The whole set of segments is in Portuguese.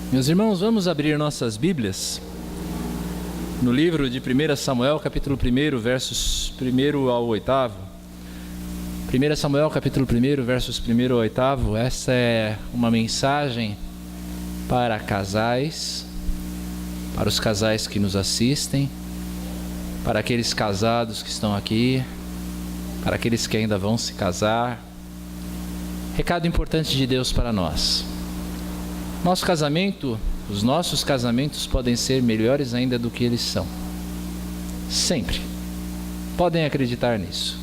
Meus irmãos, vamos abrir nossas Bíblias no livro de 1 Samuel, capítulo 1, versos 1 ao 8. 1 Samuel, capítulo 1, versos 1 ao 8. Essa é uma mensagem para casais, para os casais que nos assistem, para aqueles casados que estão aqui, para aqueles que ainda vão se casar. Recado importante de Deus para nós. Nosso casamento, os nossos casamentos podem ser melhores ainda do que eles são. Sempre. Podem acreditar nisso.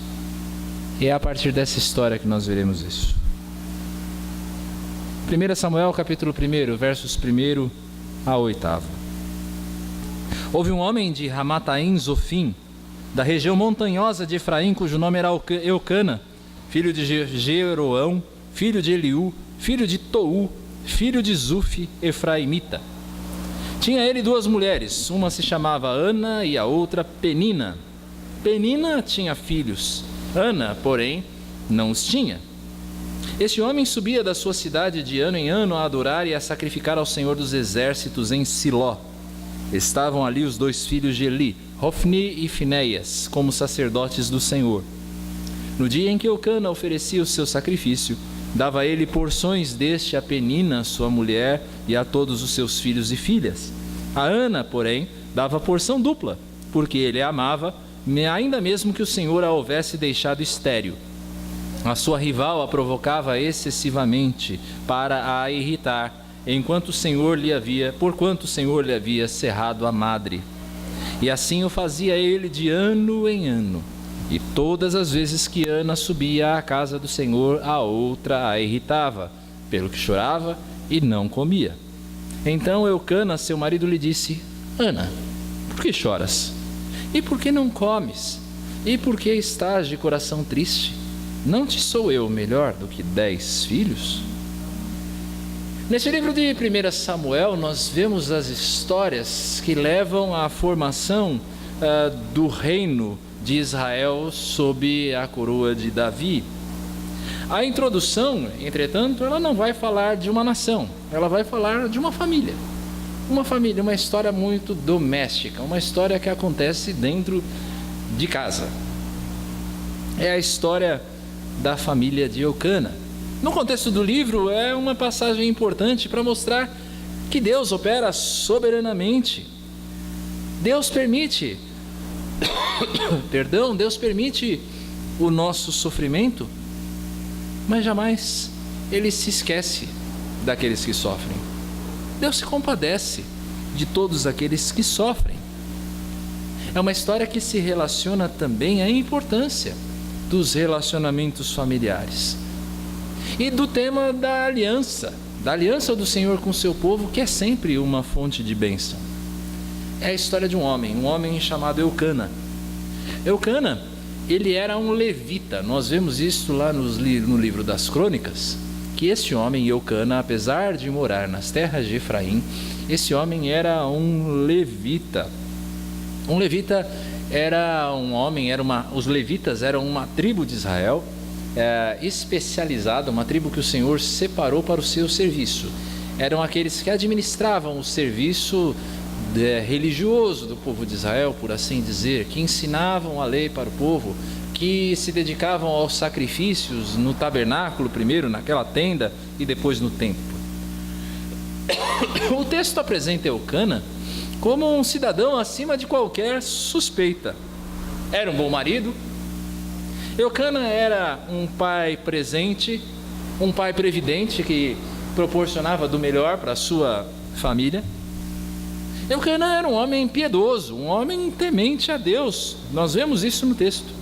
E é a partir dessa história que nós veremos isso. 1 Samuel, capítulo 1, versos 1 a 8. Houve um homem de Ramataim Zofim, da região montanhosa de Efraim, cujo nome era Eucana, filho de Jeroão, filho de Eliú, filho de Tou, filho de Zuf, efraimita. Tinha ele duas mulheres, uma se chamava Ana e a outra Penina. Penina tinha filhos, Ana, porém, não os tinha. Este homem subia da sua cidade de ano em ano a adorar e a sacrificar ao Senhor dos Exércitos em Siló. Estavam ali os dois filhos de Eli, Hofni e Finéias, como sacerdotes do Senhor. No dia em que Eucana oferecia o seu sacrifício, dava ele porções deste a Penina, sua mulher, e a todos os seus filhos e filhas. A Ana, porém, dava porção dupla, porque ele a amava, ainda mesmo que o Senhor a houvesse deixado estéril. A sua rival a provocava excessivamente para a irritar, porquanto o Senhor lhe havia cerrado a madre. E assim o fazia ele de ano em ano. E todas as vezes que Ana subia à casa do Senhor, a outra a irritava, pelo que chorava e não comia. Então Eucana, seu marido, lhe disse: Ana, por que choras? E por que não comes? E por que estás de coração triste? Não te sou eu melhor do que 10 filhos? Neste livro de 1 Samuel, nós vemos as histórias que levam à formação do reino de Israel sob a coroa de Davi. A introdução, entretanto, ela não vai falar de uma nação, ela vai falar de uma família. Uma família, uma história muito doméstica, uma história que acontece dentro de casa. É a história da família de Eucana. No contexto do livro, é uma passagem importante para mostrar que Deus opera soberanamente. Deus permite o nosso sofrimento, mas jamais Ele se esquece daqueles que sofrem. Deus se compadece de todos aqueles que sofrem. É uma história que se relaciona também à importância dos relacionamentos familiares e do tema da aliança do Senhor com o seu povo, que é sempre uma fonte de bênção. É a história de um homem chamado Eucana. Eucana, ele era um levita. Nós vemos isso lá no livro das Crônicas, que este homem, Eucana, apesar de morar nas terras de Efraim, esse homem era um levita. Um levita era um homem, os levitas eram uma tribo de Israel especializada, uma tribo que o Senhor separou para o seu serviço. Eram aqueles que administravam o serviço religioso do povo de Israel, por assim dizer, que ensinavam a lei para o povo, que se dedicavam aos sacrifícios no tabernáculo primeiro, naquela tenda, e depois no templo. O texto apresenta Eucana como um cidadão acima de qualquer suspeita. Era um bom marido. Eucana era um pai presente, um pai previdente que proporcionava do melhor para a sua família. Eucana era um homem piedoso, um homem temente a Deus. Nós vemos isso no texto.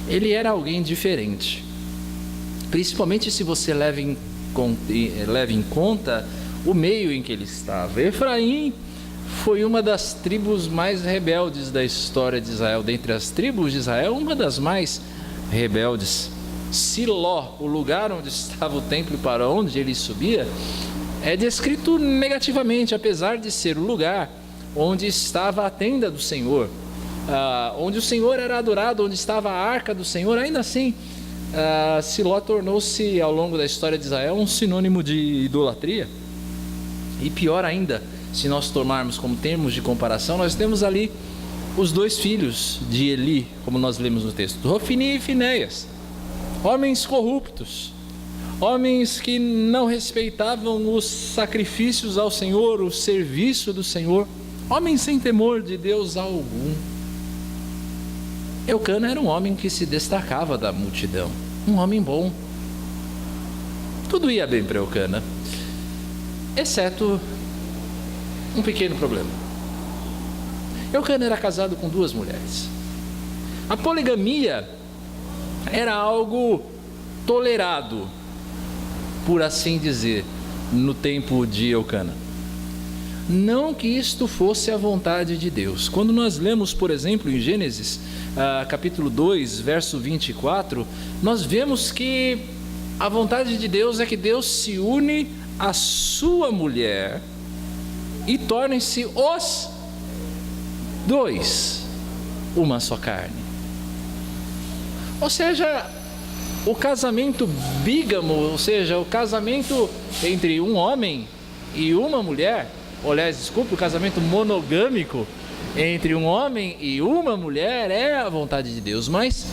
Ele era alguém diferente, principalmente se você leva em conta o meio em que ele estava. Efraim foi uma das tribos mais rebeldes da história de Israel. Dentre as tribos de Israel, uma das mais rebeldes. Siló, o lugar onde estava o templo para onde ele subia, é descrito negativamente, apesar de ser o lugar onde estava a tenda do Senhor, onde o Senhor era adorado, onde estava a arca do Senhor. Ainda assim, Siló tornou-se, ao longo da história de Israel, um sinônimo de idolatria. E pior ainda, se nós tomarmos como termos de comparação, nós temos ali os 2 filhos de Eli, como nós lemos no texto, Hofni e Finéias, homens corruptos, homens que não respeitavam os sacrifícios ao Senhor, o serviço do Senhor, homens sem temor de Deus algum. Eucana era um homem que se destacava da multidão, um homem bom. Tudo ia bem para Eucana, exceto um pequeno problema. Eucana era casado com 2 mulheres. A poligamia era algo tolerado, por assim dizer, no tempo de Eucana. Não que isto fosse a vontade de Deus. Quando nós lemos, por exemplo, em Gênesis, capítulo 2, verso 24, nós vemos que a vontade de Deus é que Deus se une à sua mulher e tornem-se os 2 uma só carne. Ou seja, o casamento bígamo, ou seja, o casamento entre um homem e uma mulher, o casamento monogâmico entre um homem e uma mulher é a vontade de Deus, mas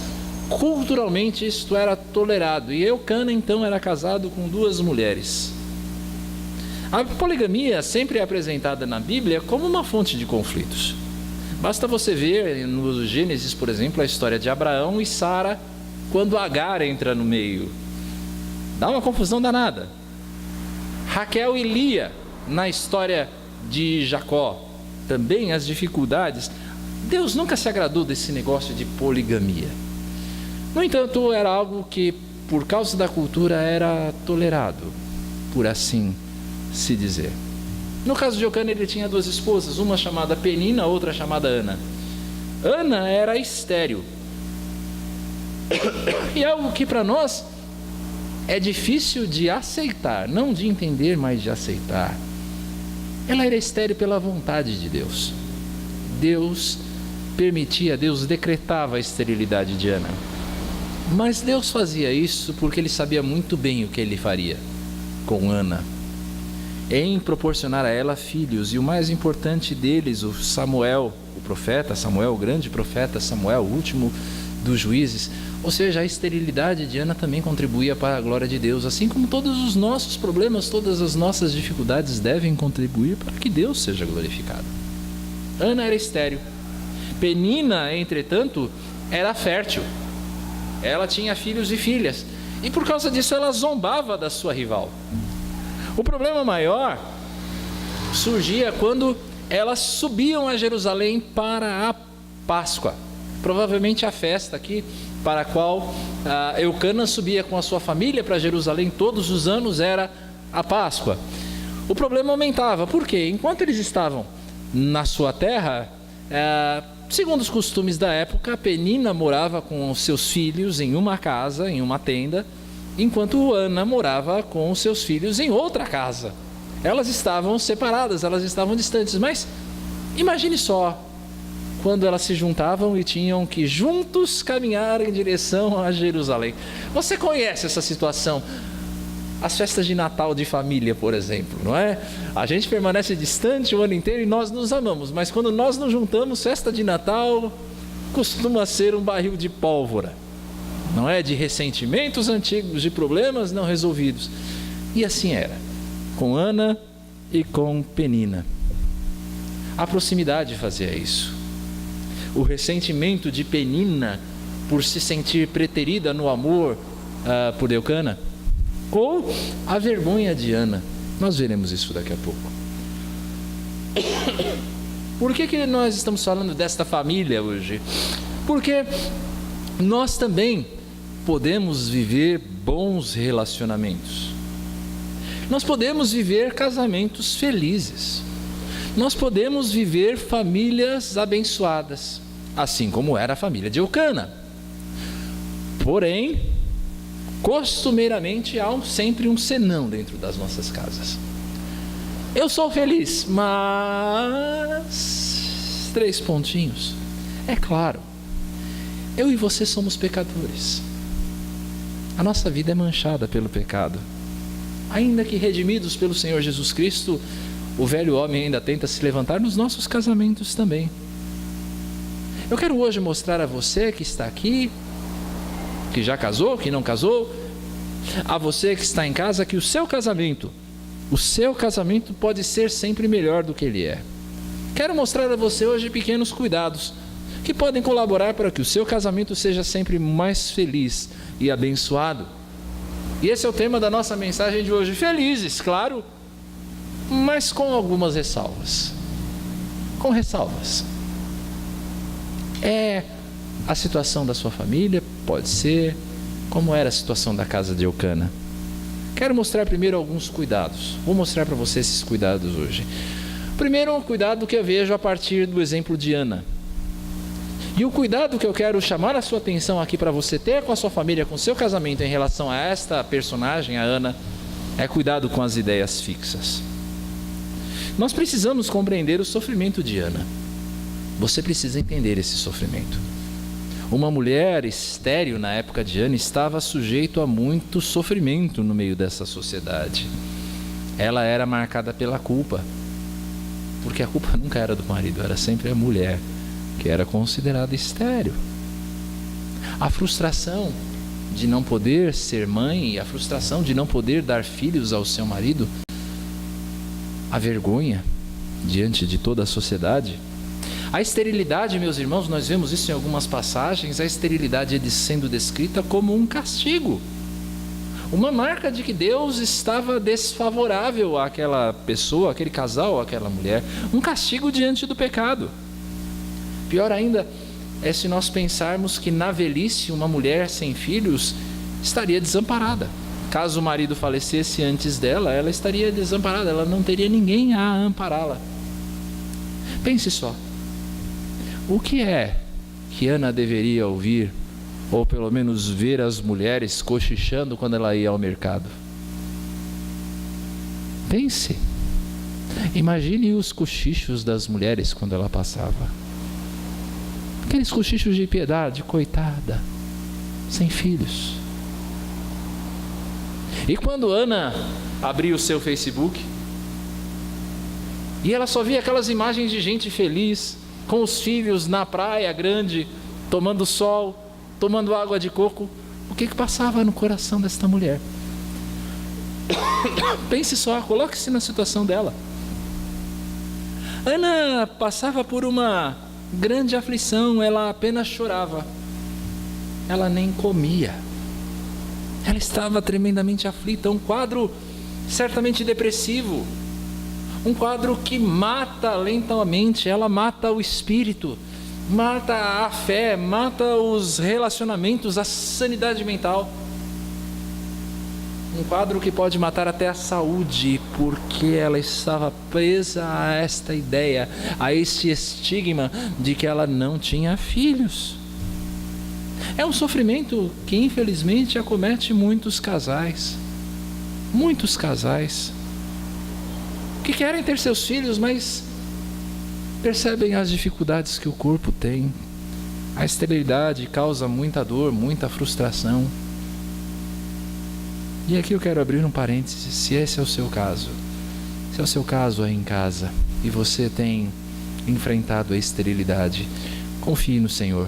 culturalmente isto era tolerado, e Eucana então era casado com 2 mulheres. A poligamia sempre é apresentada na Bíblia como uma fonte de conflitos. Basta você ver no Gênesis, por exemplo, a história de Abraão e Sara, quando Agar entra no meio. Dá uma confusão danada. Raquel e Lia, na história de Jacó, também as dificuldades. Deus nunca se agradou desse negócio de poligamia. No entanto, era algo que, por causa da cultura, era tolerado, por assim se dizer. No caso de Eucana, ele tinha 2 esposas, uma chamada Penina, outra chamada Ana. Ana era estéril. E algo que para nós é difícil de aceitar, não de entender, mas de aceitar. Ela era estéril pela vontade de Deus. Deus permitia, Deus decretava a esterilidade de Ana. Mas Deus fazia isso porque Ele sabia muito bem o que Ele faria com Ana, em proporcionar a ela filhos, e o mais importante deles, o Samuel, o profeta Samuel, o grande profeta Samuel, o último dos juízes. Ou seja, a esterilidade de Ana também contribuía para a glória de Deus, assim como todos os nossos problemas, todas as nossas dificuldades devem contribuir para que Deus seja glorificado. Ana era estéril. Penina, entretanto, era fértil. Ela tinha filhos e filhas, e por causa disso ela zombava da sua rival. O problema maior surgia quando elas subiam a Jerusalém para a Páscoa, provavelmente a festa aqui para a qual Eucana subia com a sua família para Jerusalém todos os anos, era a Páscoa. O problema aumentava, porque enquanto eles estavam na sua terra, segundo os costumes da época, Penina morava com os seus filhos em uma casa, em uma tenda, enquanto Ana morava com os seus filhos em outra casa. Elas estavam separadas, elas estavam distantes, mas imagine só, quando elas se juntavam e tinham que juntos caminhar em direção a Jerusalém. Você conhece essa situação? As festas de Natal de família, por exemplo, não é? A gente permanece distante o ano inteiro e nós nos amamos, mas quando nós nos juntamos, festa de Natal costuma ser um barril de pólvora, não é? De ressentimentos antigos, de problemas não resolvidos. E assim era com Ana e com Penina. A proximidade fazia isso. O ressentimento de Penina por se sentir preterida no amor por Eucana, ou a vergonha de Ana. Nós veremos isso daqui a pouco. Por que nós estamos falando desta família hoje? Porque nós também podemos viver bons relacionamentos. Nós podemos viver casamentos felizes. Nós podemos viver famílias abençoadas, assim como era a família de Eucana. Porém, costumeiramente há sempre um senão dentro das nossas casas. Eu sou feliz, mas 3 pontinhos. É claro, eu e você somos pecadores. A nossa vida é manchada pelo pecado. Ainda que redimidos pelo Senhor Jesus Cristo, o velho homem ainda tenta se levantar nos nossos casamentos também. Eu quero hoje mostrar a você que está aqui, que já casou, que não casou, a você que está em casa, que o seu casamento pode ser sempre melhor do que ele é. Quero mostrar a você hoje pequenos cuidados que podem colaborar para que o seu casamento seja sempre mais feliz e abençoado. E esse é o tema da nossa mensagem de hoje. Felizes, claro, mas com algumas ressalvas. Com ressalvas. É a situação da sua família, pode ser, como era a situação da casa de Eucana. Quero mostrar primeiro alguns cuidados. Vou mostrar para você esses cuidados hoje. Primeiro, um cuidado que eu vejo a partir do exemplo de Ana. E o cuidado que eu quero chamar a sua atenção aqui para você ter com a sua família, com o seu casamento em relação a esta personagem, a Ana, é cuidado com as ideias fixas. Nós precisamos compreender o sofrimento de Ana. Você precisa entender esse sofrimento. Uma mulher estéril na época de Ana estava sujeita a muito sofrimento no meio dessa sociedade. Ela era marcada pela culpa, porque a culpa nunca era do marido, era sempre a mulher, que era considerada estéril. A frustração de não poder ser mãe, a frustração de não poder dar filhos ao seu marido, a vergonha diante de toda a sociedade. A esterilidade, meus irmãos, nós vemos isso em algumas passagens, a esterilidade sendo descrita como um castigo. Uma marca de que Deus estava desfavorável àquela pessoa, àquele casal, àquela mulher. Um castigo diante do pecado. Pior ainda é se nós pensarmos que na velhice uma mulher sem filhos estaria desamparada. Caso o marido falecesse antes dela, ela estaria desamparada, ela não teria ninguém a ampará-la. Pense só. O que é que Ana deveria ouvir, ou pelo menos ver as mulheres cochichando quando ela ia ao mercado? Pense. Imagine os cochichos das mulheres quando ela passava. Aqueles cochichos de piedade, coitada, sem filhos. E quando Ana abriu o seu Facebook, e ela só via aquelas imagens de gente feliz, com os filhos na praia grande, tomando sol, tomando água de coco, o que passava no coração desta mulher? Pense só, coloque-se na situação dela. Ana passava por uma grande aflição, ela apenas chorava, ela nem comia, ela estava tremendamente aflita, um quadro certamente depressivo, um quadro que mata lentamente, ela mata o espírito, mata a fé, mata os relacionamentos, a sanidade mental. Um quadro que pode matar até a saúde, porque ela estava presa a esta ideia, a este estigma de que ela não tinha filhos. É um sofrimento que infelizmente acomete muitos casais. Muitos casais que querem ter seus filhos, mas percebem as dificuldades que o corpo tem. A esterilidade causa muita dor, muita frustração. E aqui eu quero abrir um parênteses, se esse é o seu caso. Se é o seu caso aí em casa e você tem enfrentado a esterilidade, confie no Senhor.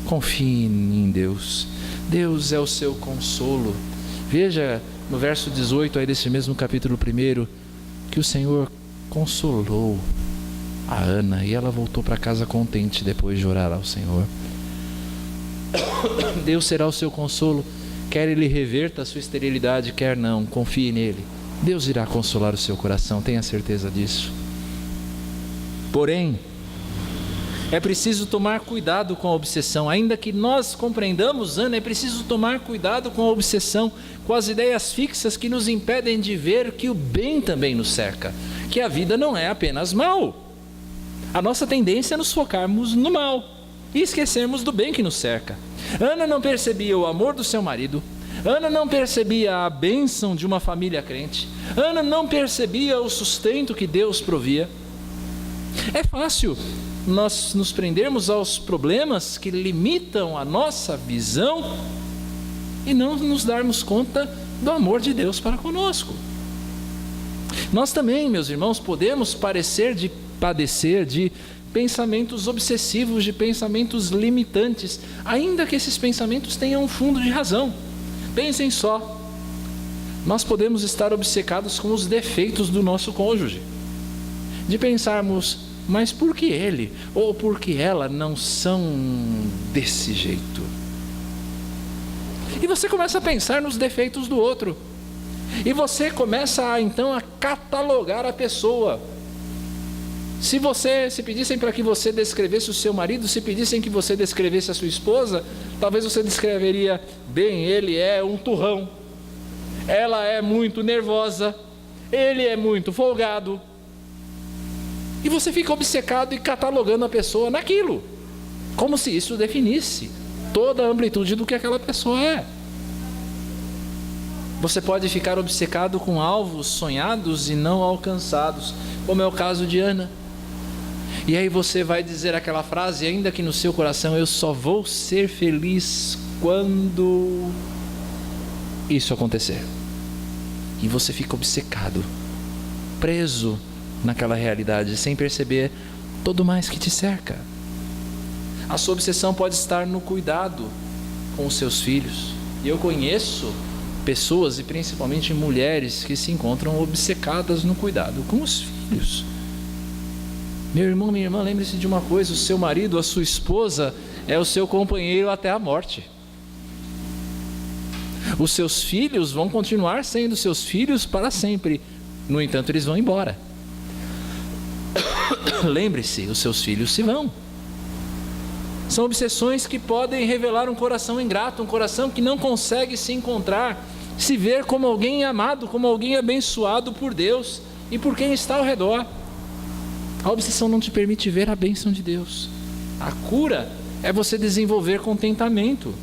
Confie em Deus. Deus é o seu consolo. Veja no verso 18 aí desse mesmo capítulo 1, que o Senhor consolou a Ana e ela voltou para casa contente depois de orar ao Senhor. Deus será o seu consolo, quer Ele reverta a sua esterilidade, quer não, confie nele. Deus irá consolar o seu coração, tenha certeza disso. Porém, é preciso tomar cuidado com a obsessão. Ainda que nós compreendamos, Ana, é preciso tomar cuidado com a obsessão, com as ideias fixas que nos impedem de ver que o bem também nos cerca, que a vida não é apenas mal. A nossa tendência é nos focarmos no mal e esquecermos do bem que nos cerca. Ana não percebia o amor do seu marido, Ana não percebia a bênção de uma família crente, Ana não percebia o sustento que Deus provia. É fácil nós nos prendermos aos problemas que limitam a nossa visão e não nos darmos conta do amor de Deus para conosco. Nós também, meus irmãos, podemos padecer de pensamentos obsessivos, de pensamentos limitantes, ainda que esses pensamentos tenham um fundo de razão. Pensem só, nós podemos estar obcecados com os defeitos do nosso cônjuge, de pensarmos, mas por que ele ou por que ela não são desse jeito? E você começa a pensar nos defeitos do outro, e você começa então a catalogar a pessoa. Se pedissem para que você descrevesse o seu marido, se pedissem que você descrevesse a sua esposa, talvez você descreveria: bem, ele é um turrão, ela é muito nervosa, ele é muito folgado. E você fica obcecado e catalogando a pessoa naquilo, como se isso definisse toda a amplitude do que aquela pessoa é. Você pode ficar obcecado com alvos sonhados e não alcançados, como é o caso de Ana. E aí você vai dizer aquela frase, ainda que no seu coração: eu só vou ser feliz quando isso acontecer. E você fica obcecado, preso naquela realidade, sem perceber todo mais que te cerca. A sua obsessão pode estar no cuidado com os seus filhos. E eu conheço pessoas, e principalmente mulheres, que se encontram obcecadas no cuidado com os filhos. Meu irmão, minha irmã, lembre-se de uma coisa: o seu marido, a sua esposa é o seu companheiro até a morte. Os seus filhos vão continuar sendo seus filhos para sempre. No entanto, eles vão embora. Lembre-se, os seus filhos se vão. São obsessões que podem revelar um coração ingrato, um coração que não consegue se encontrar, se ver como alguém amado, como alguém abençoado por Deus e por quem está ao redor. A obsessão não te permite ver a bênção de Deus. A cura é você desenvolver contentamento.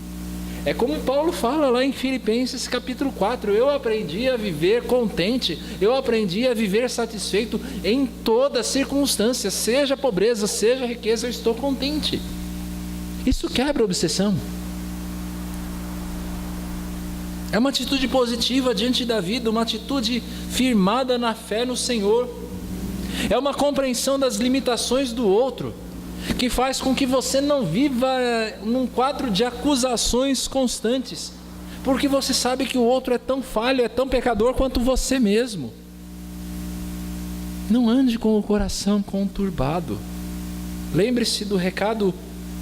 É como Paulo fala lá em Filipenses capítulo 4: eu aprendi a viver contente, eu aprendi a viver satisfeito em toda circunstância, seja pobreza, seja riqueza, eu estou contente. Isso quebra a obsessão. É uma atitude positiva diante da vida, uma atitude firmada na fé no Senhor. É uma compreensão das limitações do outro, que faz com que você não viva num quadro de acusações constantes, porque você sabe que o outro é tão falho, é tão pecador quanto você mesmo. Não ande com o coração conturbado. Lembre-se do recado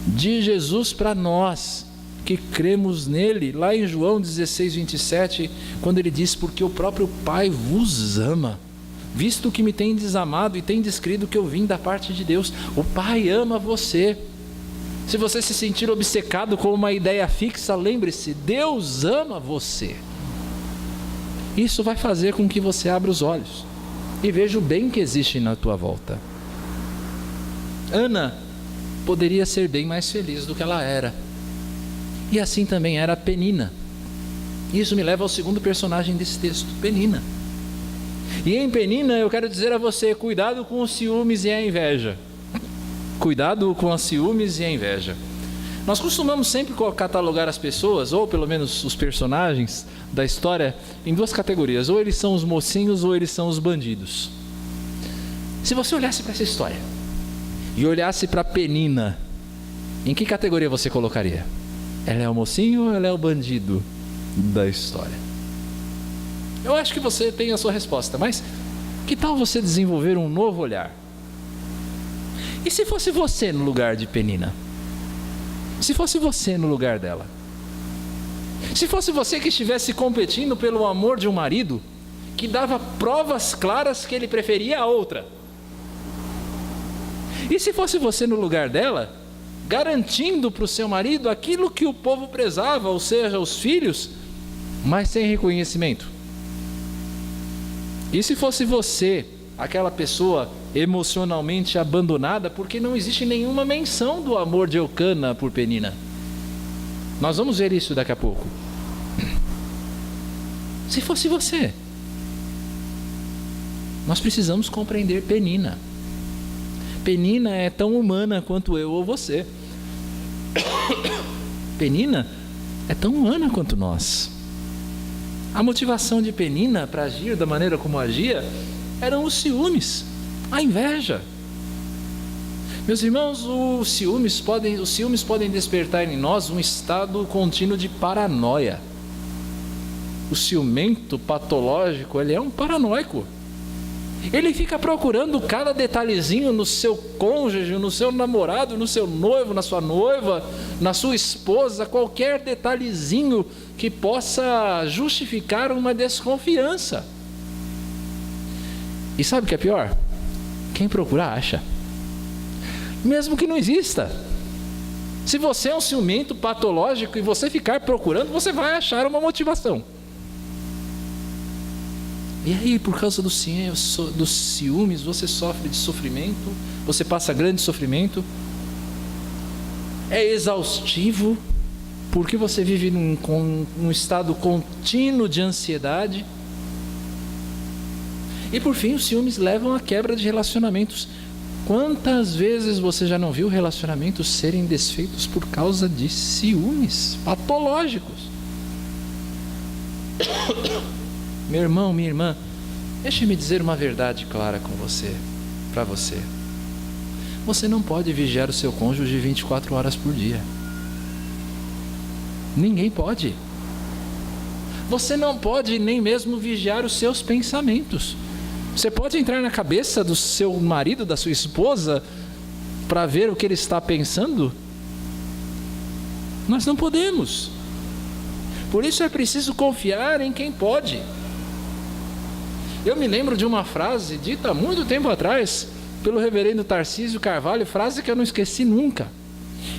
de Jesus para nós que cremos nele, lá em João 16:27, quando ele diz: porque o próprio Pai vos ama, visto que me tendes amado e tendes crido que eu vim da parte de Deus. O Pai ama você. Se você se sentir obcecado com uma ideia fixa, lembre-se, Deus ama você. Isso vai fazer com que você abra os olhos e veja o bem que existe na tua volta. Ana poderia ser bem mais feliz do que ela era, e assim também era Penina. Isso me leva ao segundo personagem desse texto, Penina. E em Penina eu quero dizer a você: cuidado com os ciúmes e a inveja. Cuidado com os ciúmes e a inveja. Nós costumamos sempre catalogar as pessoas, ou pelo menos os personagens da história, em duas categorias: ou eles são os mocinhos ou eles são os bandidos. Se você olhasse para essa história e olhasse para Penina, em que categoria você colocaria? Ela é o mocinho ou ela é o bandido da história? Eu acho que você tem a sua resposta, mas que tal você desenvolver um novo olhar? E se fosse você no lugar de Penina? Se fosse você no lugar dela? Se fosse você que estivesse competindo pelo amor de um marido que dava provas claras que ele preferia a outra? E se fosse você no lugar dela, garantindo para o seu marido aquilo que o povo prezava, ou seja, os filhos, mas sem reconhecimento? E se fosse você, aquela pessoa emocionalmente abandonada, porque não existe nenhuma menção do amor de Eucana por Penina? Nós vamos ver isso daqui a pouco. Se fosse você, nós precisamos compreender Penina. Penina é tão humana quanto eu ou você. Penina é tão humana quanto nós. A motivação de Penina para agir da maneira como agia eram os ciúmes, a inveja. Meus irmãos, os ciúmes podem despertar em nós um estado contínuo de paranoia. O ciumento patológico, ele é um paranoico. Ele fica procurando cada detalhezinho no seu cônjuge, no seu namorado, no seu noivo, na sua noiva, na sua esposa, qualquer detalhezinho que possa justificar uma desconfiança. E sabe o que é pior? Quem procura acha. Mesmo que não exista. Se você é um ciumento patológico e você ficar procurando, você vai achar uma motivação. E aí, por causa dos ciúmes, você sofre de sofrimento, você passa grande sofrimento, é exaustivo, porque você vive num estado contínuo de ansiedade. E por fim, os ciúmes levam à quebra de relacionamentos. Quantas vezes você já não viu relacionamentos serem desfeitos por causa de ciúmes patológicos? Meu irmão, minha irmã, deixe-me dizer uma verdade clara para você. Você não pode vigiar o seu cônjuge 24 horas por dia. Ninguém pode. Você não pode nem mesmo vigiar os seus pensamentos. Você pode entrar na cabeça do seu marido, da sua esposa, para ver o que ele está pensando? Nós não podemos. Por isso é preciso confiar em quem pode. Eu me lembro de uma frase dita há muito tempo atrás pelo reverendo Tarcísio Carvalho, frase que eu não esqueci nunca,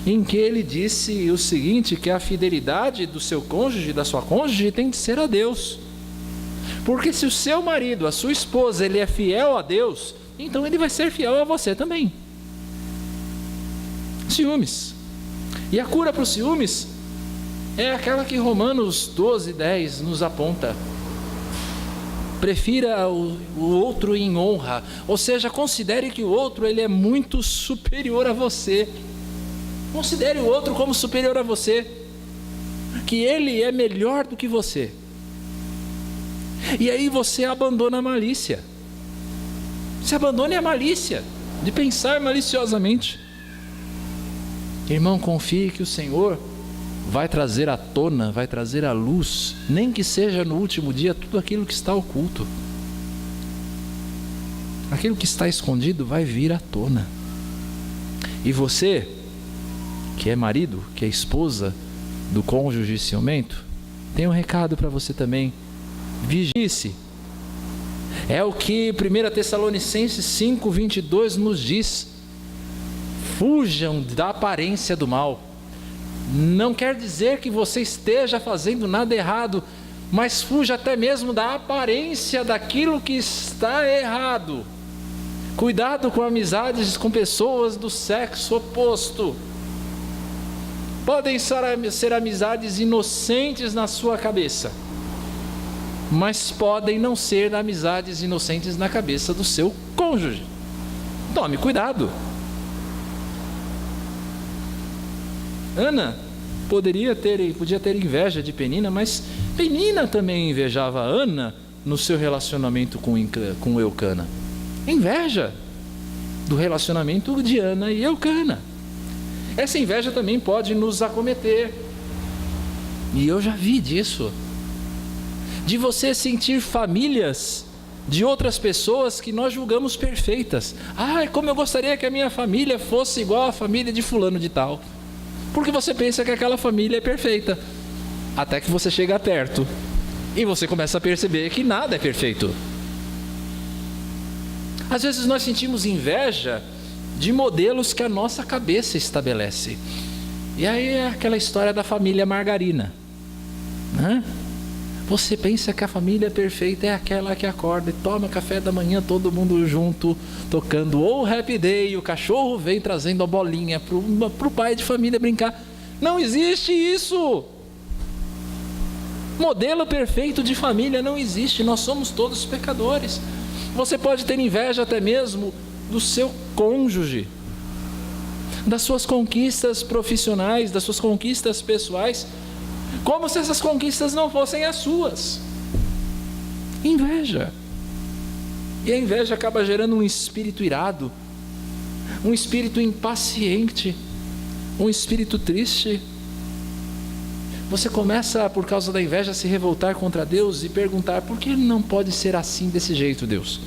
em que ele disse o seguinte, que a fidelidade do seu cônjuge, da sua cônjuge, tem de ser a Deus. Porque se o seu marido, a sua esposa, ele é fiel a Deus, então ele vai ser fiel a você também. Ciúmes. E a cura para os ciúmes é aquela que Romanos 12:10 nos aponta. Prefira o outro em honra, ou seja, considere que o outro ele é muito superior a você. Considere o outro como superior a você, que ele é melhor do que você. E aí você abandona a malícia. Você abandone a malícia de pensar maliciosamente. Irmão, confie que o Senhor vai trazer à tona, vai trazer à luz, nem que seja no último dia, tudo aquilo que está oculto. Aquilo que está escondido vai vir à tona. E você, que é marido, que é esposa do cônjuge ciumento, tem um recado para você também. Vigie-se. É o que 1 Tessalonicenses 5:22 nos diz. Fujam da aparência do mal. Não quer dizer que você esteja fazendo nada errado, mas fuja até mesmo da aparência daquilo que está errado. Cuidado com amizades com pessoas do sexo oposto. Podem ser amizades inocentes na sua cabeça, mas podem não ser amizades inocentes na cabeça do seu cônjuge. Tome cuidado. Ana podia ter inveja de Penina, mas Penina também invejava Ana no seu relacionamento com Eucana. Inveja do relacionamento de Ana e Eucana. Essa inveja também pode nos acometer. E eu já vi disso. De você sentir famílias de outras pessoas que nós julgamos perfeitas. Como eu gostaria que a minha família fosse igual à família de fulano de tal. Porque você pensa que aquela família é perfeita. Até que você chega perto e você começa a perceber que nada é perfeito. Às vezes nós sentimos inveja de modelos que a nossa cabeça estabelece. E aí é aquela história da família margarina, né? Você pensa que a família perfeita é aquela que acorda e toma café da manhã todo mundo junto, tocando ou Happy Day, e o cachorro vem trazendo a bolinha para o pai de família brincar. Não existe isso. Modelo perfeito de família não existe. Nós somos todos pecadores. Você pode ter inveja até mesmo do seu cônjuge, das suas conquistas profissionais, das suas conquistas pessoais, como se essas conquistas não fossem as suas. Inveja. E a inveja acaba gerando um espírito irado, um espírito impaciente, um espírito triste. Você começa, por causa da inveja, a se revoltar contra Deus e perguntar: por que não pode ser assim, desse jeito, Deus?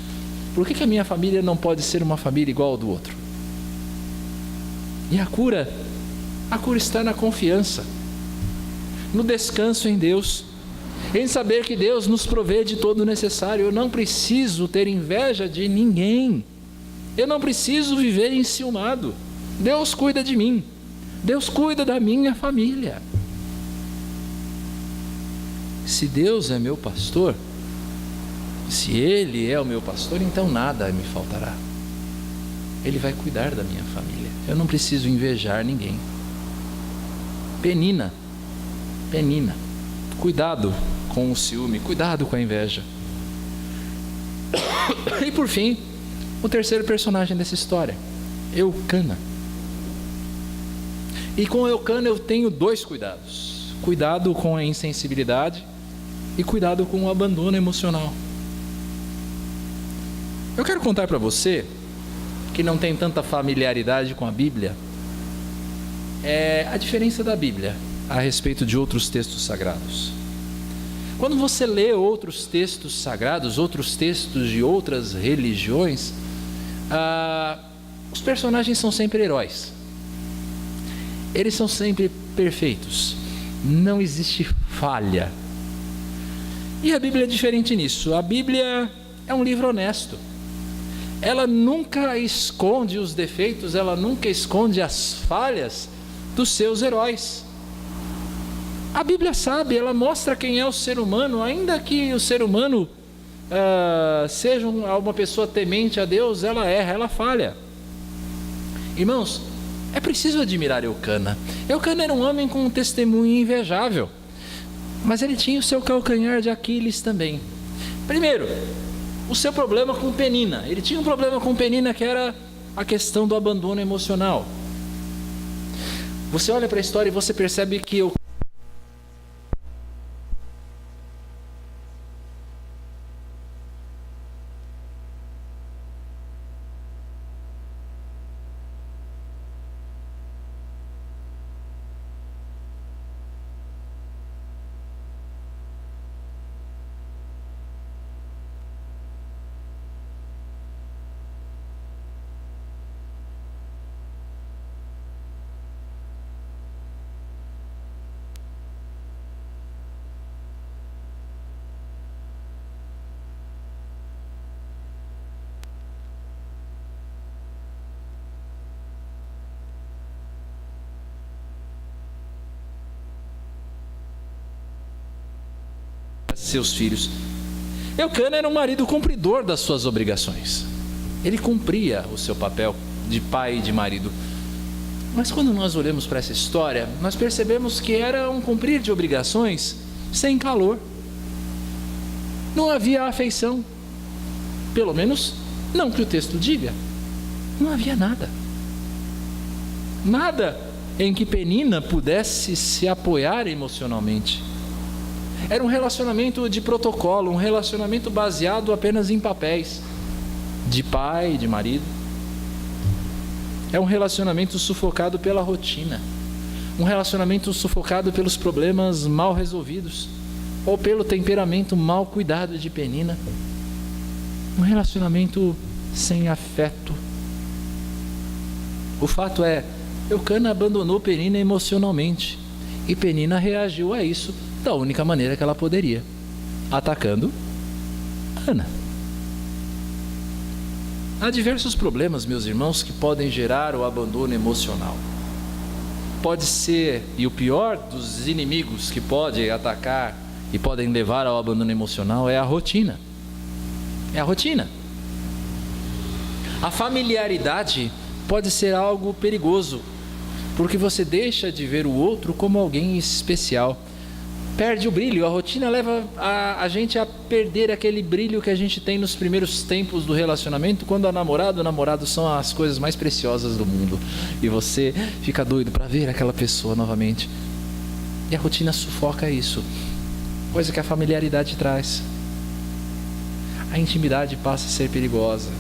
Por que a minha família não pode ser uma família igual ao do outro? E a cura está na confiança, no descanso em Deus, em saber que Deus nos provê de todo o necessário. Eu não preciso ter inveja de ninguém, eu não preciso viver enciumado. Deus cuida de mim, Deus cuida da minha família. Se Deus é meu pastor, se Ele é o meu pastor, então nada me faltará. Ele vai cuidar da minha família. Eu não preciso invejar ninguém. Penina, cuidado com o ciúme, cuidado com a inveja. E por fim, o terceiro personagem dessa história, Eucana. E com Eucana eu tenho dois cuidados: cuidado com a insensibilidade e cuidado com o abandono emocional. Eu quero contar para você, que não tem tanta familiaridade com a Bíblia, a diferença da Bíblia a respeito de outros textos sagrados. Quando você lê outros textos sagrados, outros textos de outras religiões, os personagens são sempre heróis. Eles são sempre perfeitos. Não existe falha. E a Bíblia é diferente nisso. A Bíblia é um livro honesto. Ela nunca esconde os defeitos, ela nunca esconde as falhas dos seus heróis. A Bíblia sabe, ela mostra quem é o ser humano, ainda que o ser humano seja uma pessoa temente a Deus, ela erra, ela falha. Irmãos, é preciso admirar Eucana. Eucana era um homem com um testemunho invejável, mas ele tinha o seu calcanhar de Aquiles também. Primeiro, o seu problema com Penina. Ele tinha um problema com Penina, que era a questão do abandono emocional. Você olha para a história e você percebe que seus filhos. Eucana era um marido cumpridor das suas obrigações. Ele cumpria o seu papel de pai e de marido. Mas quando nós olhamos para essa história, nós percebemos que era um cumprir de obrigações sem calor. Não havia afeição. Pelo menos, não que o texto diga. Não havia nada. Nada em que Penina pudesse se apoiar emocionalmente. Era um relacionamento de protocolo, um relacionamento baseado apenas em papéis, de pai e de marido. É um relacionamento sufocado pela rotina, um relacionamento sufocado pelos problemas mal resolvidos, ou pelo temperamento mal cuidado de Penina. Um relacionamento sem afeto. O fato é, Eucana abandonou Penina emocionalmente, e Penina reagiu a isso da única maneira que ela poderia, atacando Ana. Há diversos problemas, meus irmãos, que podem gerar o abandono emocional. Pode ser, e o pior dos inimigos que pode atacar e podem levar ao abandono emocional, é a rotina. É a rotina. A familiaridade pode ser algo perigoso, porque você deixa de ver o outro como alguém especial. Perde o brilho, a rotina leva a gente a perder aquele brilho que a gente tem nos primeiros tempos do relacionamento, quando o namorado são as coisas mais preciosas do mundo, e você fica doido para ver aquela pessoa novamente. E a rotina sufoca isso, coisa que a familiaridade traz. a intimidade passa a ser perigosa.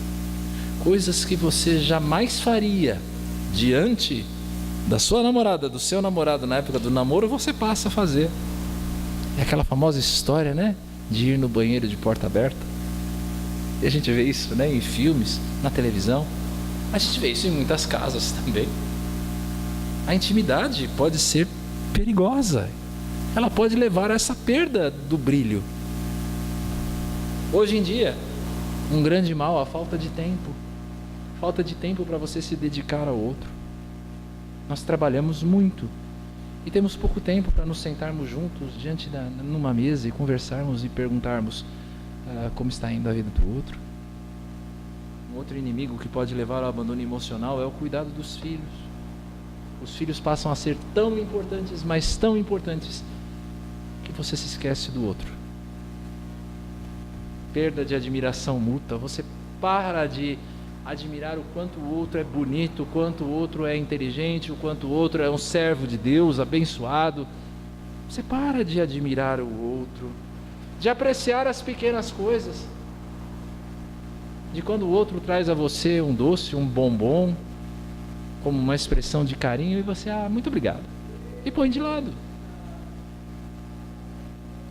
Coisas que você jamais faria diante da sua namorada, do seu namorado na época do namoro, você passa a fazer. É aquela famosa história, né? De ir no banheiro de porta aberta. E a gente vê isso, né? Em filmes, na televisão. A gente vê isso em muitas casas também. A intimidade pode ser perigosa. Ela pode levar a essa perda do brilho. Hoje em dia, um grande mal, a falta de tempo. Falta de tempo para você se dedicar ao outro. Nós trabalhamos muito e temos pouco tempo para nos sentarmos juntos numa mesa e conversarmos e perguntarmos como está indo a vida do outro. Um outro inimigo que pode levar ao abandono emocional é o cuidado dos filhos. Os filhos passam a ser tão importantes, mas tão importantes, que você se esquece do outro. Perda de admiração mútua. Você para de admirar o quanto o outro é bonito, o quanto o outro é inteligente, o quanto o outro é um servo de Deus, abençoado. Você para de admirar o outro, de apreciar as pequenas coisas, de quando o outro traz a você um doce, um bombom, como uma expressão de carinho, e você, muito obrigado, e põe de lado.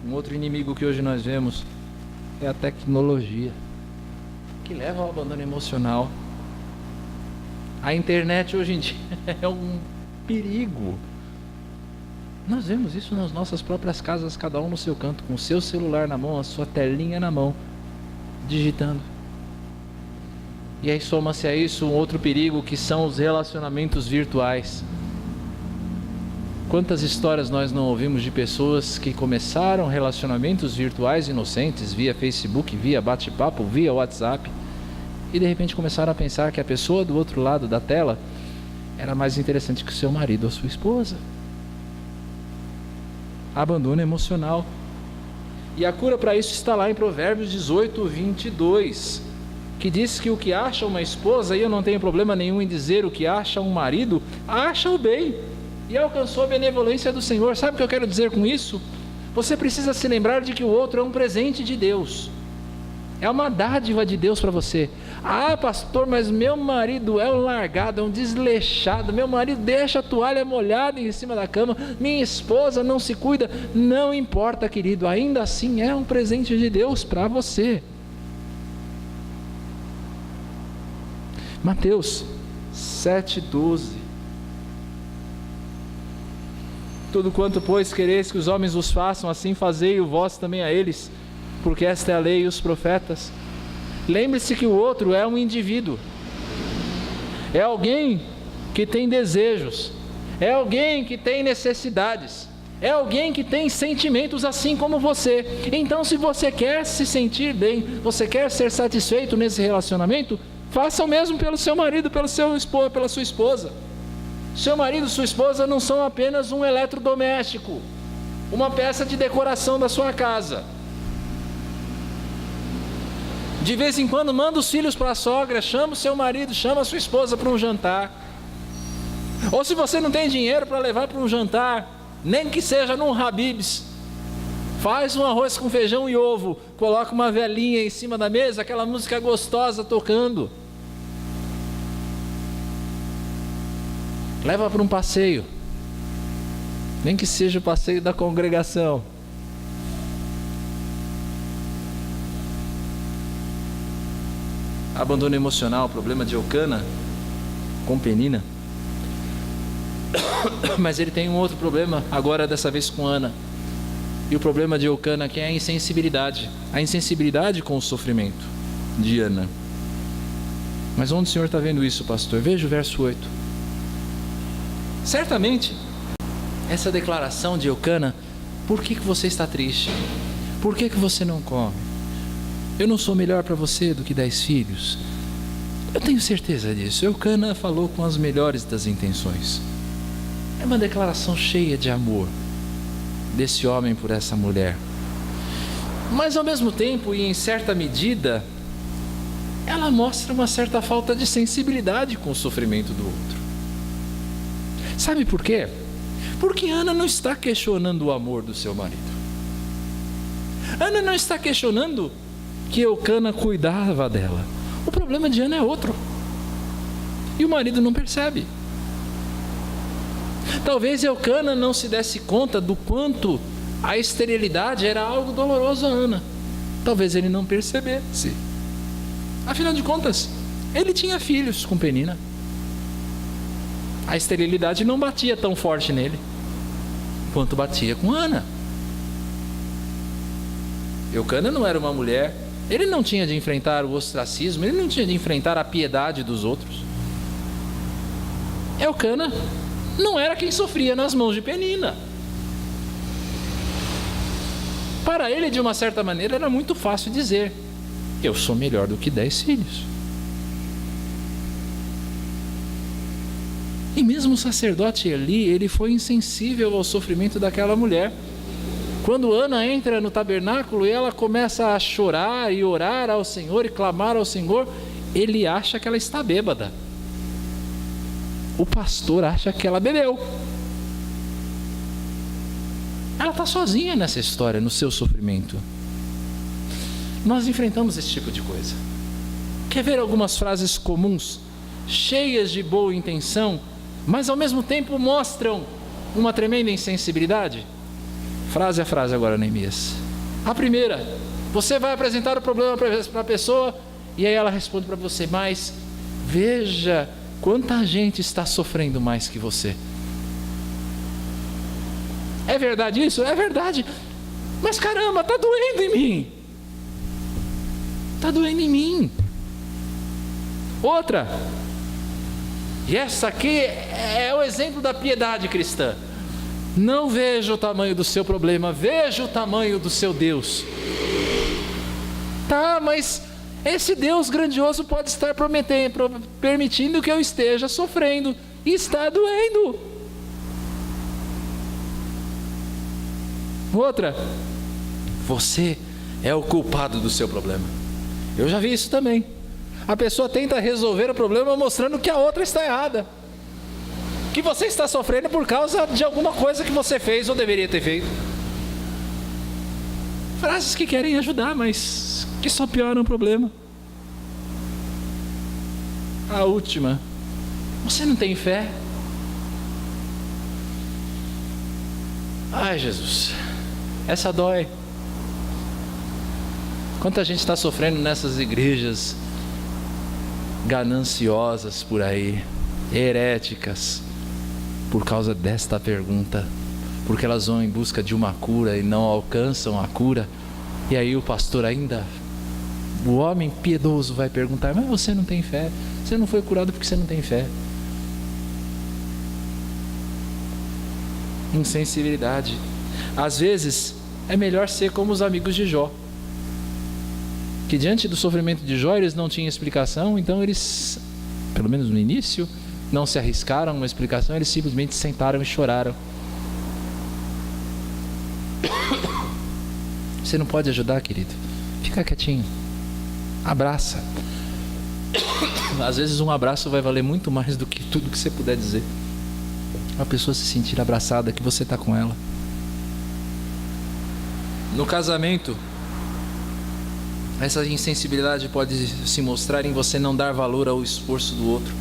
Um outro inimigo que hoje nós vemos é a tecnologia, que leva ao abandono emocional. A internet hoje em dia é um perigo. Nós vemos isso nas nossas próprias casas, cada um no seu canto, com o seu celular na mão, a sua telinha na mão, digitando. E aí soma-se a isso um outro perigo, que são os relacionamentos virtuais. Quantas histórias nós não ouvimos de pessoas que começaram relacionamentos virtuais inocentes, via Facebook, via bate-papo, via WhatsApp, e de repente começaram a pensar que a pessoa do outro lado da tela era mais interessante que o seu marido ou sua esposa. Abandono emocional. E a cura para isso está lá em Provérbios 18, 22, que diz que o que acha uma esposa, e eu não tenho problema nenhum em dizer o que acha um marido, acha o bem e alcançou a benevolência do Senhor. Sabe o que eu quero dizer com isso? Você precisa se lembrar de que o outro é um presente de Deus, é uma dádiva de Deus para você. Pastor, mas meu marido é um largado, é um desleixado, meu marido deixa a toalha molhada em cima da cama, minha esposa não se cuida. Não importa, querido, ainda assim é um presente de Deus para você. Mateus 7,12. Tudo quanto, pois, quereis que os homens vos façam, assim fazei-o vós também a eles, porque esta é a lei e os profetas. Lembre-se que o outro é um indivíduo, é alguém que tem desejos, é alguém que tem necessidades, é alguém que tem sentimentos assim como você. Então, se você quer se sentir bem, você quer ser satisfeito nesse relacionamento, faça o mesmo pelo seu marido, pela sua esposa. Seu marido e sua esposa não são apenas um eletrodoméstico, uma peça de decoração da sua casa. De vez em quando manda os filhos para a sogra, chama o seu marido, chama a sua esposa para um jantar. Ou se você não tem dinheiro para levar para um jantar, nem que seja num Habib's, faz um arroz com feijão e ovo, coloca uma velinha em cima da mesa, aquela música gostosa tocando. Leva para um passeio, nem que seja o passeio da congregação. Abandono emocional, problema de Eucana com Penina. Mas ele tem um outro problema, agora dessa vez com Ana. E o problema de Eucana que é a insensibilidade. A insensibilidade com o sofrimento de Ana. Mas onde o Senhor está vendo isso, pastor? Veja o verso 8. Certamente, essa declaração de Eucana: por que você está triste? Por que você não come? Eu não sou melhor para você do que 10 filhos. Eu tenho certeza disso. Eucana falou com as melhores das intenções. É uma declaração cheia de amor desse homem por essa mulher. Mas ao mesmo tempo, e em certa medida, ela mostra uma certa falta de sensibilidade com o sofrimento do outro. Sabe por quê? Porque Ana não está questionando o amor do seu marido. Ana não está questionando que Eucana cuidava dela. O problema de Ana é outro. E o marido não percebe. Talvez Eucana não se desse conta do quanto a esterilidade era algo doloroso a Ana. Talvez ele não percebesse. Afinal de contas, ele tinha filhos com Penina. A esterilidade não batia tão forte nele quanto batia com Ana. Eucana não era uma mulher. Ele não tinha de enfrentar o ostracismo. Ele não tinha de enfrentar a piedade dos outros. Eucana não era quem sofria nas mãos de Penina. Para ele, de uma certa maneira, era muito fácil dizer: eu sou melhor do que 10 filhos. E mesmo o sacerdote Eli, ele foi insensível ao sofrimento daquela mulher. Quando Ana entra no tabernáculo e ela começa a chorar e orar ao Senhor e clamar ao Senhor, ele acha que ela está bêbada. O pastor acha que ela bebeu. Ela está sozinha nessa história, no seu sofrimento. Nós enfrentamos esse tipo de coisa. Quer ver algumas frases comuns, cheias de boa intenção, mas ao mesmo tempo mostram uma tremenda insensibilidade? Frase a frase agora, Neemias. A primeira: você vai apresentar o problema para a pessoa e aí ela responde para você: mas veja quanta gente está sofrendo mais que você. É verdade isso? É verdade. Mas caramba, está doendo em mim. Está doendo em mim. Outra, e essa aqui é o exemplo da piedade cristã: não veja o tamanho do seu problema, veja o tamanho do seu Deus. Tá, mas esse Deus grandioso pode estar permitindo que eu esteja sofrendo, e está doendo. Outra, você é o culpado do seu problema. Eu já vi isso também. A pessoa tenta resolver o problema mostrando que a outra está errada, que você está sofrendo por causa de alguma coisa que você fez ou deveria ter feito. Frases que querem ajudar, mas que só pioram o problema. A última: você não tem fé? Ai, Jesus, essa dói. Quanta gente está sofrendo nessas igrejas gananciosas por aí, heréticas, por causa desta pergunta, porque elas vão em busca de uma cura e não alcançam a cura. E aí o pastor ainda, o homem piedoso, vai perguntar: mas você não tem fé? Você não foi curado porque você não tem fé. Insensibilidade. Às vezes é melhor ser como os amigos de Jó, que diante do sofrimento de Jó eles não tinham explicação, então eles, pelo menos no início, não se arriscaram uma explicação, eles simplesmente sentaram e choraram. Você não pode ajudar, querido? Fica quietinho. Abraça. Às vezes um abraço vai valer muito mais do que tudo que você puder dizer. A pessoa se sentir abraçada, que você está com ela. No casamento, essa insensibilidade pode se mostrar em você não dar valor ao esforço do outro.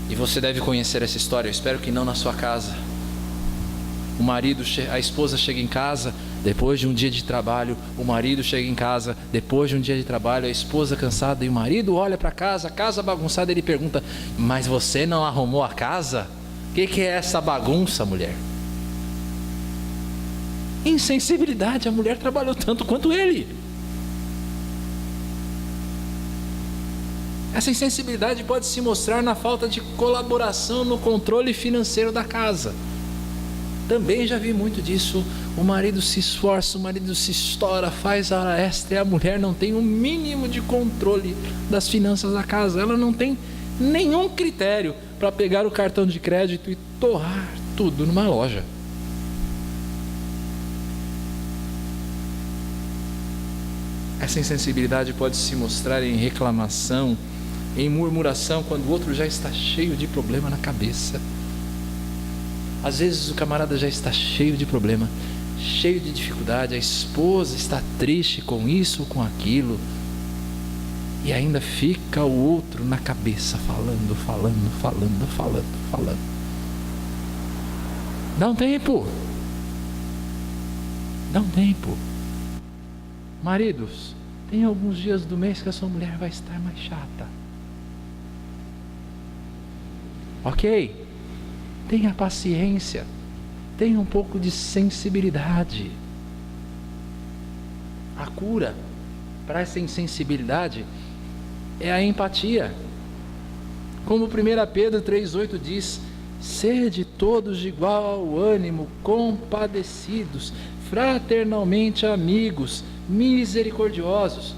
E você deve conhecer essa história. Eu espero que não na sua casa. O marido, a esposa chega em casa depois de um dia de trabalho. O marido chega em casa depois de um dia de trabalho. A esposa cansada e o marido olha para casa, a casa bagunçada. Ele pergunta: mas você não arrumou a casa? O que é essa bagunça, mulher? Insensibilidade. A mulher trabalhou tanto quanto ele. Essa insensibilidade pode se mostrar na falta de colaboração no controle financeiro da casa. Também já vi muito disso. O marido se esforça, o marido se estoura, faz hora extra, e a mulher não tem o mínimo de controle das finanças da casa. Ela não tem nenhum critério para pegar o cartão de crédito e torrar tudo numa loja. Essa insensibilidade pode se mostrar em reclamação, em murmuração, quando o outro já está cheio de problema na cabeça. Às vezes o camarada já está cheio de problema, cheio de dificuldade, a esposa está triste com isso, com aquilo, e ainda fica o outro na cabeça, falando. Dá um tempo. Maridos, tem alguns dias do mês que a sua mulher vai estar mais chata. Ok? Tenha paciência. Tenha um pouco de sensibilidade. A cura para essa insensibilidade é a empatia. Como 1 Pedro 3,8 diz: sede todos de igual ânimo, compadecidos, fraternalmente amigos, misericordiosos,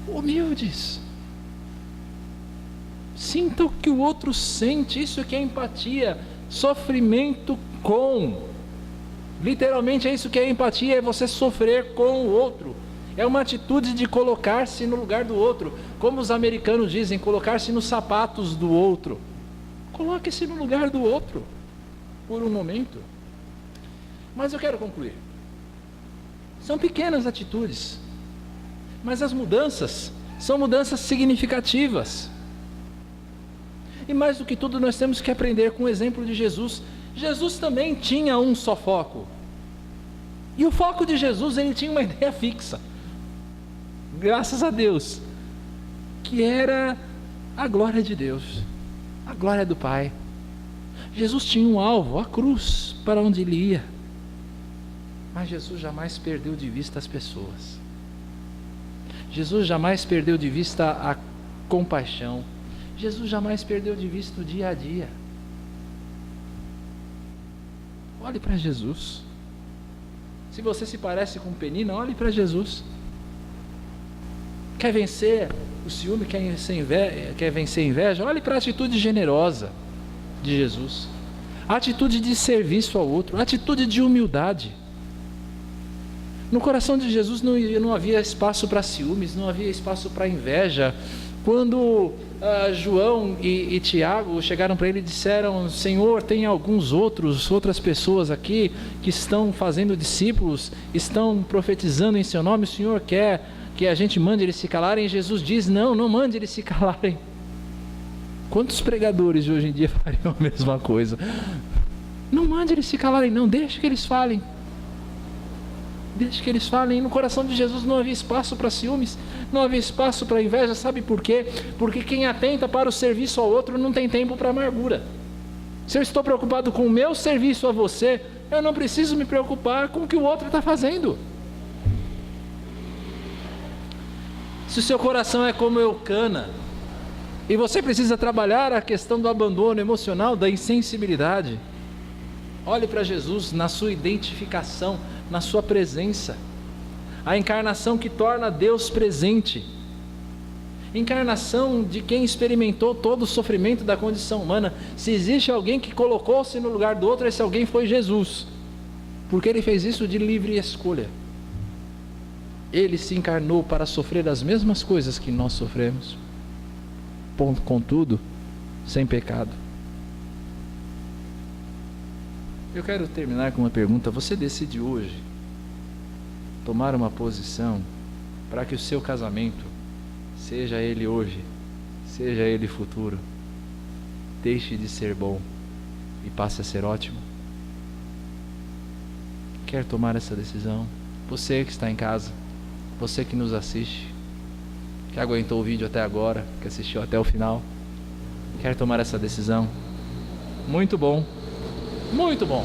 humildes. Sinta o que o outro sente, isso que é empatia. Sofrimento com. Literalmente é isso que é empatia, é você sofrer com o outro. É uma atitude de colocar-se no lugar do outro. Como os americanos dizem, colocar-se nos sapatos do outro. Coloque-se no lugar do outro, por um momento. Mas eu quero concluir. São pequenas atitudes, mas as mudanças são mudanças significativas. E mais do que tudo, nós temos que aprender com o exemplo de Jesus. Jesus também tinha um só foco. E o foco de Jesus, ele tinha uma ideia fixa. Graças a Deus. Que era a glória de Deus. A glória do Pai. Jesus tinha um alvo, a cruz, para onde ele ia. Mas Jesus jamais perdeu de vista as pessoas. Jesus jamais perdeu de vista a compaixão. Jesus jamais perdeu de vista o dia a dia. Olhe para Jesus. Se você se parece com Penina, olhe para Jesus. Quer vencer o ciúme, quer vencer a inveja? Olhe para a atitude generosa de Jesus. A atitude de serviço ao outro, a atitude de humildade. No coração de Jesus não havia espaço para ciúmes, não havia espaço para inveja. Quando João e Tiago chegaram para ele e disseram: Senhor, tem outras pessoas aqui que estão fazendo discípulos, estão profetizando em seu nome, o Senhor quer que a gente mande eles se calarem? Jesus diz: não mande eles se calarem. Quantos pregadores de hoje em dia fariam a mesma coisa? Não mande eles se calarem, não, deixe que eles falem. Deixe que eles falem. No coração de Jesus não havia espaço para ciúmes, não havia espaço para inveja. Sabe por quê? Porque quem atenta para o serviço ao outro não tem tempo para amargura. Se eu estou preocupado com o meu serviço a você, eu não preciso me preocupar com o que o outro está fazendo. Se o seu coração é como Eucana, e você precisa trabalhar a questão do abandono emocional, da insensibilidade, olhe para Jesus na sua identificação, na sua presença. A encarnação que torna Deus presente. Encarnação de quem experimentou todo o sofrimento da condição humana. Se existe alguém que colocou-se no lugar do outro, esse alguém foi Jesus. Porque ele fez isso de livre escolha. Ele se encarnou para sofrer as mesmas coisas que nós sofremos. Contudo, sem pecado. Eu quero terminar com uma pergunta. Você decide hoje tomar uma posição para que o seu casamento, seja ele hoje, seja ele futuro, deixe de ser bom e passe a ser ótimo? Quer tomar essa decisão? Você que está em casa, você que nos assiste, que aguentou o vídeo até agora, que assistiu até o final, quer tomar essa decisão? Muito bom. Muito bom.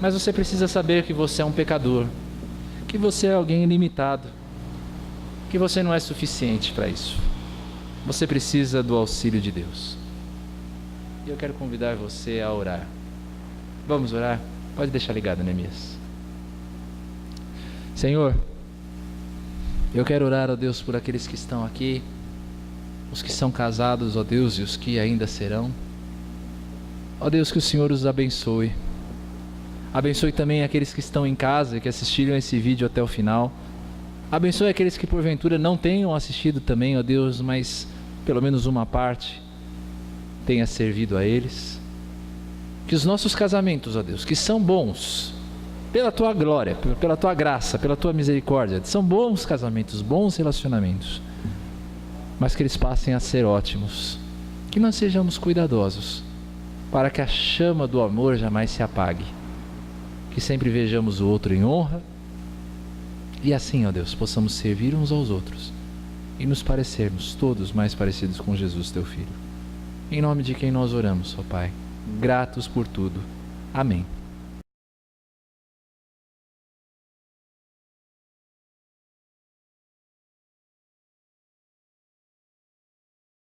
Mas você precisa saber que você é um pecador, que você é alguém limitado, que você não é suficiente para isso. Você precisa do auxílio de Deus. E eu quero convidar você a orar. Vamos orar? Pode deixar ligado, Neemias. Senhor, eu quero orar, ó Deus, por aqueles que estão aqui, os que são casados, ó Deus, e os que ainda serão. Ó Deus, que o Senhor os abençoe. Abençoe também aqueles que estão em casa e que assistiram esse vídeo até o final. Abençoe aqueles que porventura não tenham assistido também, ó Deus, mas pelo menos uma parte tenha servido a eles. Que os nossos casamentos, ó Deus, que são bons, pela tua glória, pela tua graça, pela tua misericórdia. São bons casamentos, bons relacionamentos, mas que eles passem a ser ótimos. Que nós sejamos cuidadosos, para que a chama do amor jamais se apague. Que sempre vejamos o outro em honra, e assim, ó Deus, possamos servir uns aos outros e nos parecermos todos mais parecidos com Jesus, teu Filho. Em nome de quem nós oramos, ó Pai, gratos por tudo. Amém.